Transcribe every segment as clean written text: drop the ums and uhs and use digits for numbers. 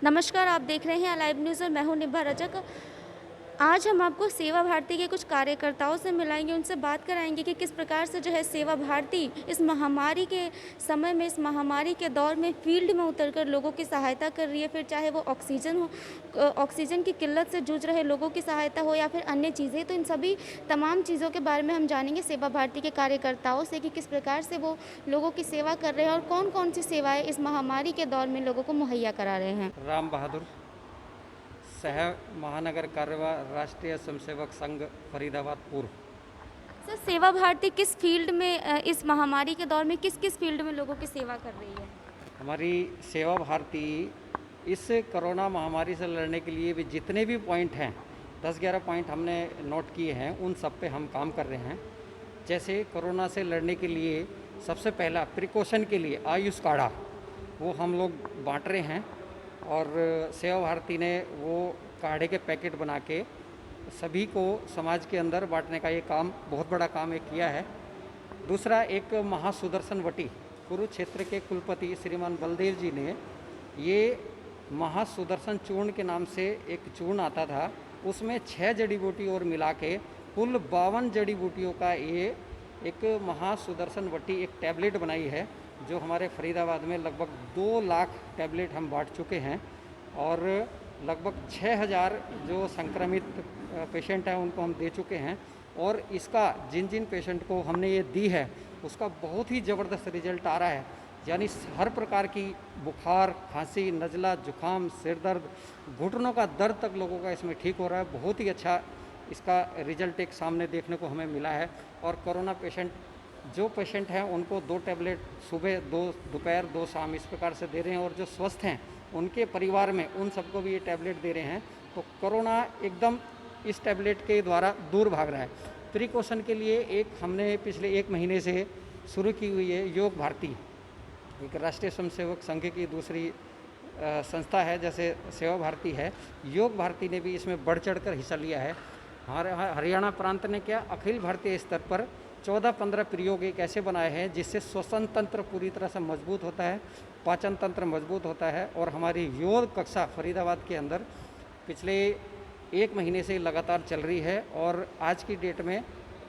नमस्कार, आप देख रहे हैं लाइव न्यूज़ और मैं हूं निभा रजक। आज हम आपको सेवा भारती के कुछ कार्यकर्ताओं से मिलाएंगे, उनसे बात कराएंगे कि किस प्रकार से जो है सेवा भारती इस महामारी के समय में, इस महामारी के दौर में फील्ड में उतरकर लोगों की सहायता कर रही है। फिर चाहे वो ऑक्सीजन हो, ऑक्सीजन की किल्लत से जूझ रहे लोगों की सहायता हो या फिर अन्य चीज़ें। तो इन सभी तमाम चीज़ों के बारे में हम जानेंगे सेवा भारती के कार्यकर्ताओं से कि किस प्रकार से वो लोगों की सेवा कर रहे हैं और कौन कौन सी सेवाएं इस महामारी के दौर में लोगों को मुहैया करा रहे हैं। राम बहादुर, सह महानगर कार्यवाह राष्ट्रीय स्वयंसेवक संघ फरीदाबाद पूर्व। सर, सेवा भारती किस फील्ड में इस महामारी के दौर में किस किस फील्ड में लोगों की सेवा कर रही है? हमारी सेवा भारती इस कोरोना महामारी से लड़ने के लिए भी जितने भी पॉइंट हैं, 10-11 पॉइंट हमने नोट किए हैं, उन सब पे हम काम कर रहे हैं। जैसे कोरोना से लड़ने के लिए सबसे पहला प्रिकॉशन के लिए आयुष काढ़ा वो हम लोग बांट रहे हैं और सेवा भारती ने वो काढ़े के पैकेट बना के सभी को समाज के अंदर बांटने का ये काम, बहुत बड़ा काम एक किया है। दूसरा, एक महासुदर्शन वटी कुरुक्षेत्र के कुलपति श्रीमान बलदेव जी ने ये महासुदर्शन चूर्ण के नाम से एक चूर्ण आता था, उसमें 6 जड़ी बूटी और मिला के कुल 52 जड़ी बूटियों का ये एक महासुदर्शन वटी एक टैबलेट बनाई है, जो हमारे फरीदाबाद में लगभग 2 लाख टैबलेट हम बांट चुके हैं और लगभग 6000 जो संक्रमित पेशेंट हैं उनको हम दे चुके हैं। और इसका जिन जिन पेशेंट को हमने ये दी है उसका बहुत ही ज़बरदस्त रिजल्ट आ रहा है। यानी हर प्रकार की बुखार, खांसी, नज़ला, जुकाम, सिर दर्द, घुटनों का दर्द तक लोगों का इसमें ठीक हो रहा है। बहुत ही अच्छा इसका रिजल्ट एक सामने देखने को हमें मिला है। और कोरोना पेशेंट, जो पेशेंट हैं उनको 2 टैबलेट सुबह, 2 दोपहर, 2 शाम इस प्रकार से दे रहे हैं। और जो स्वस्थ हैं उनके परिवार में उन सबको भी ये टैबलेट दे रहे हैं। तो कोरोना एकदम इस टैबलेट के द्वारा दूर भाग रहा है। प्रिकॉशन के लिए एक हमने पिछले 1 महीने से शुरू की हुई है योग भारती, एक राष्ट्रीय स्वयंसेवक संघ की दूसरी संस्था है, जैसे सेवा भारती है। योग भारती ने भी इसमें बढ़ चढ़ कर हिस्सा लिया है। हरियाणा प्रांत ने क्या, अखिल भारतीय स्तर पर 14-15 प्रयोग एक ऐसे बनाए हैं जिससे श्वसन तंत्र पूरी तरह से मजबूत होता है, पाचन तंत्र मजबूत होता है। और हमारी योग कक्षा फरीदाबाद के अंदर पिछले 1 महीने से लगातार चल रही है। और आज की डेट में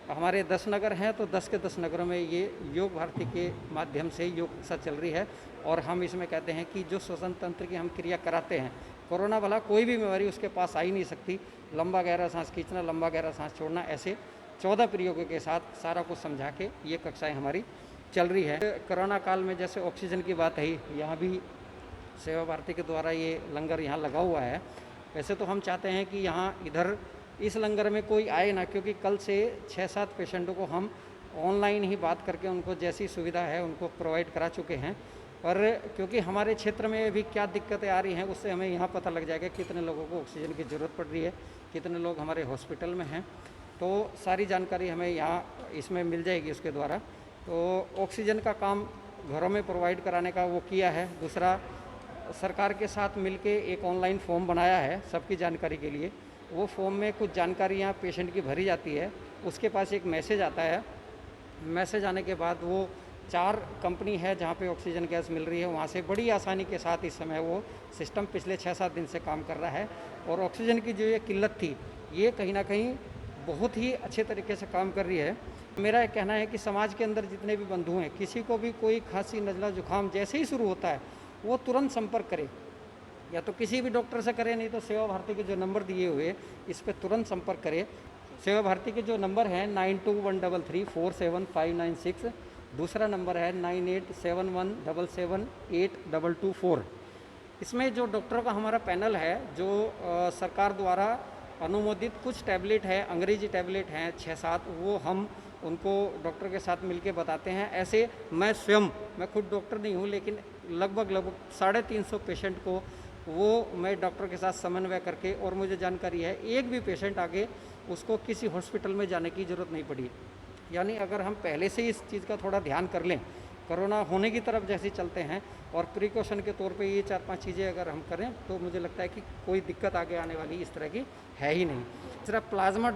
हमारे 10 नगर हैं, तो 10 के 10 नगरों में ये योग भारती के माध्यम से योग कक्षा चल रही है। और हम इसमें कहते हैं कि जो श्वसन तंत्र की हम क्रिया कराते हैं, कोरोना वाला कोई भी बीमारी उसके पास आ ही नहीं सकती। लंबा गहरा सांस खींचना, लंबा गहरा सांस छोड़ना, ऐसे 14 प्रयोगों के साथ सारा कुछ समझा के ये कक्षाएं हमारी चल रही है। कोरोना काल में जैसे ऑक्सीजन की बात है, यहाँ भी सेवा भारती के द्वारा ये लंगर यहाँ लगा हुआ है। वैसे तो हम चाहते हैं कि यहाँ इधर इस लंगर में कोई आए ना, क्योंकि कल से 6-7 पेशेंटों को हम ऑनलाइन ही बात करके उनको जैसी सुविधा है उनको प्रोवाइड करा चुके हैं। पर क्योंकि हमारे क्षेत्र में भी क्या दिक्कतें आ रही हैं, उससे हमें यहाँ पता लग जाएगा कितने लोगों को ऑक्सीजन की ज़रूरत पड़ रही है, कितने लोग हमारे हॉस्पिटल में हैं। तो सारी जानकारी हमें यहाँ इसमें मिल जाएगी उसके द्वारा। तो ऑक्सीजन का काम घरों में प्रोवाइड कराने का वो किया है। दूसरा, सरकार के साथ मिलके एक ऑनलाइन फॉर्म बनाया है सबकी जानकारी के लिए। वो फॉर्म में कुछ जानकारियाँ पेशेंट की भरी जाती है, उसके पास एक मैसेज आता है। मैसेज आने के बाद वो 4 कंपनी है जहाँ पे ऑक्सीजन गैस मिल रही है, वहाँ से बड़ी आसानी के साथ इस समय वो सिस्टम पिछले 6-7 दिन से काम कर रहा है। और ऑक्सीजन की जो ये किल्लत थी, ये कहीं ना कहीं बहुत ही अच्छे तरीके से काम कर रही है। मेरा एक कहना है कि समाज के अंदर जितने भी बंधु हैं, किसी को भी कोई खांसी, नज़ला, जुकाम जैसे ही शुरू होता है वो तुरंत संपर्क करे, या तो किसी भी डॉक्टर से करे, नहीं तो सेवा भारती के जो नंबर दिए हुए इस पर तुरंत संपर्क करे। सेवा भारती के जो नंबर हैं 9213347596, दूसरा नंबर है 987177782224। इसमें जो डॉक्टरों का हमारा पैनल है, जो सरकार द्वारा अनुमोदित कुछ टैबलेट है, अंग्रेजी टैबलेट हैं 6-7, वो हम उनको डॉक्टर के साथ मिलके बताते हैं। ऐसे मैं खुद डॉक्टर नहीं हूँ, लेकिन लगभग 350 पेशेंट को वो मैं डॉक्टर के साथ समन्वय करके, और मुझे जानकारी है एक भी पेशेंट आगे उसको किसी हॉस्पिटल में जाने की ज़रूरत नहीं पड़ी। यानी अगर हम पहले से इस चीज़ का थोड़ा ध्यान कर लें, कोरोना होने की तरफ जैसे चलते हैं, और प्रिकॉशन के तौर पे ये 4-5 चीज़ें अगर हम करें, तो मुझे लगता है कि कोई दिक्कत आगे आने वाली इस तरह की है ही नहीं। सिर्फ प्लाज्मा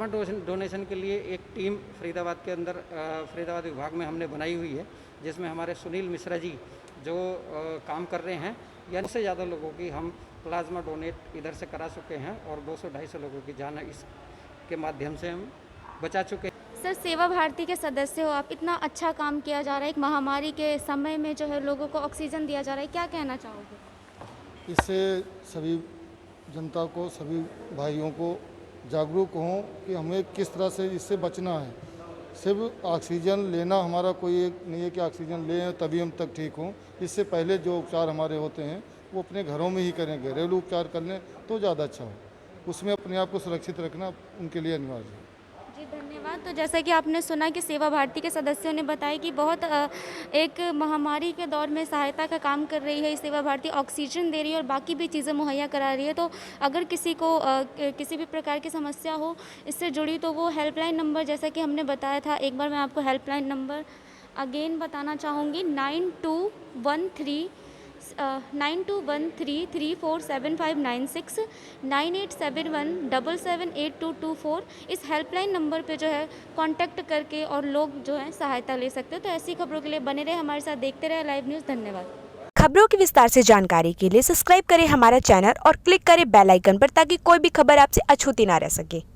डोनेशन के लिए एक टीम फरीदाबाद के अंदर फरीदाबाद विभाग में हमने बनाई हुई है, जिसमें हमारे सुनील मिश्रा जी जो काम कर रहे हैं, या इससे ज़्यादा लोगों की हम प्लाज्मा डोनेट इधर से करा चुके हैं और 200-250 लोगों की जान इसके माध्यम से हम बचा चुके हैं। सर, सेवा भारती के सदस्य हो आप, इतना अच्छा काम किया जा रहा है, एक महामारी के समय में जो है लोगों को ऑक्सीजन दिया जा रहा है, क्या कहना चाहोगे? इससे सभी जनता को, सभी भाइयों को जागरूक हों कि हमें किस तरह से इससे बचना है। सिर्फ ऑक्सीजन लेना हमारा कोई एक नहीं है कि ऑक्सीजन लें तभी हम तक ठीक हों। इससे पहले जो उपचार हमारे होते हैं वो अपने घरों में ही करें, घरेलू उपचार कर लें तो ज़्यादा अच्छा हो। उसमें अपने आप को सुरक्षित रखना उनके लिए अनिवार्य है। जी, धन्यवाद। तो जैसा कि आपने सुना कि सेवा भारती के सदस्यों ने बताया कि बहुत एक महामारी के दौर में सहायता का काम कर रही है ये सेवा भारती, ऑक्सीजन दे रही है और बाकी भी चीज़ें मुहैया करा रही है। तो अगर किसी को किसी भी प्रकार की समस्या हो इससे जुड़ी तो वो हेल्पलाइन नंबर, जैसा कि हमने बताया था, एक बार मैं आपको हेल्पलाइन नंबर अगेन बताना चाहूँगी, 9213347596, 987177782224। इस हेल्पलाइन नंबर पे जो है कांटेक्ट करके और लोग जो है सहायता ले सकते हो। तो ऐसी खबरों के लिए बने रहे हमारे साथ, देखते रहे लाइव न्यूज़। धन्यवाद। खबरों की विस्तार से जानकारी के लिए सब्सक्राइब करें हमारा चैनल और क्लिक करें बेल आइकन पर ताकि कोई भी खबर आपसे अछूती ना रह सके।